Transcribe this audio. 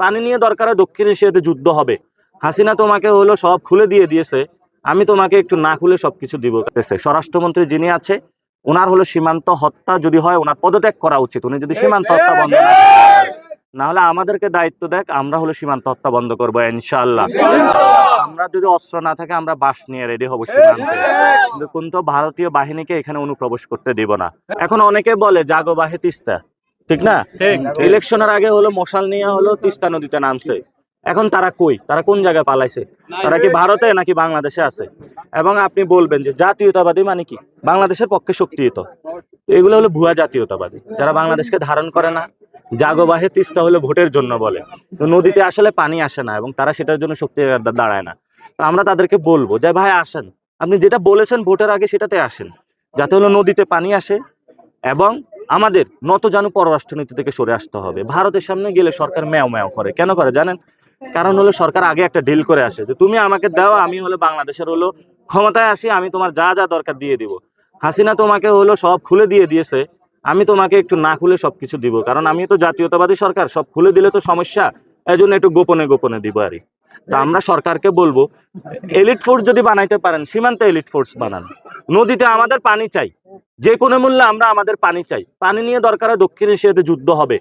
পানি নিয়ে দরকার হয় দক্ষিণ এশিয়াতে যুদ্ধ হবে। হাসিনা তোমাকে হলো সব খুলে দিয়ে দিয়েছে, আমি তোমাকে একটু না খুলে সবকিছু দিব। স্বরাষ্ট্রমন্ত্রী যিনি আছে ওনার হলো সীমান্ত হত্যা যদি হয় ওনার পদত্যাগ করা উচিত। উনি যদি সীমান্ত হত্যা বন্ধ না হলে আমাদেরকে দায়িত্ব দেখ, আমরা হলো সীমান্ত হত্যা বন্ধ করবো ইনশাআল্লাহ। আমরা যদি অস্ত্র না থাকে আমরা বাস নিয়ে রেডি হবো সীমান্তে, কিন্তু ভারতীয় বাহিনীকে এখানে অনুপ্রবেশ করতে দিব না। এখন অনেকে বলে জাগো বাহে তিস্তা, ঠিক না? ইলেকশনের আগে হলো মশাল নিয়ে হলো তিস্তা নদীতে নামছে, এখন তারা কই, তারা কোন জায়গায় পালাইছে? তারা কি ভারতে নাকি বাংলাদেশে আছে? এবং আপনি বলবেন যে জাতীয়তাবাদী মানে কি, বাংলাদেশের পক্ষে শক্তিয়ত, এগুলো হলো ভুয়া জাতীয়তাবাদী যারা বাংলাদেশকে ধারণ করে না। জাগো বাহে তিস্তা হলো ভোটের জন্য বলে, তো নদীতে আসলে পানি আসে না এবং তারা সেটার জন্য শক্তি দাঁড়ায় না। তো আমরা তাদেরকে বলবো যে ভাই আসেন, আপনি যেটা বলেছেন ভোটের আগে সেটাতে আসেন, যাতে হলো নদীতে পানি আসে। এবং আমাদের নতজানু পররাষ্ট্রনীতি থেকে সরে আসতে হবে। ভারতের সামনে গেলে সরকার ম্যাও ম্যাও করে, কেন করে জানেন? কারণ হলো সরকার আগে একটা ডিল করে আসে যে তুমি আমাকে দাও, আমি হলো বাংলাদেশের হলো ক্ষমতায় আসি, আমি তোমার যা যা দরকার দিয়ে দিব। হাসিনা তোমাকে হলো সব খুলে দিয়ে দিয়েছে, আমি তোমাকে একটু না খুলে সবকিছু দিব, কারণ আমি তো জাতীয়তাবাদী সরকার, সব খুলে দিলে তো সমস্যা, এই জন্য একটু গোপনে গোপনে দিব আর কি। তো আমরা সরকারকে বলবো এলিট ফোর্স যদি বানাইতে পারেন সীমান্তে এলিট ফোর্স বানান। নদীতে আমাদের পানি চাই, যে কোনো মূল্যে আমরা আমাদের পানি চাই। পানি নিয়ে দরকার হয় দক্ষিণ এশিয়াতে যুদ্ধ হবে।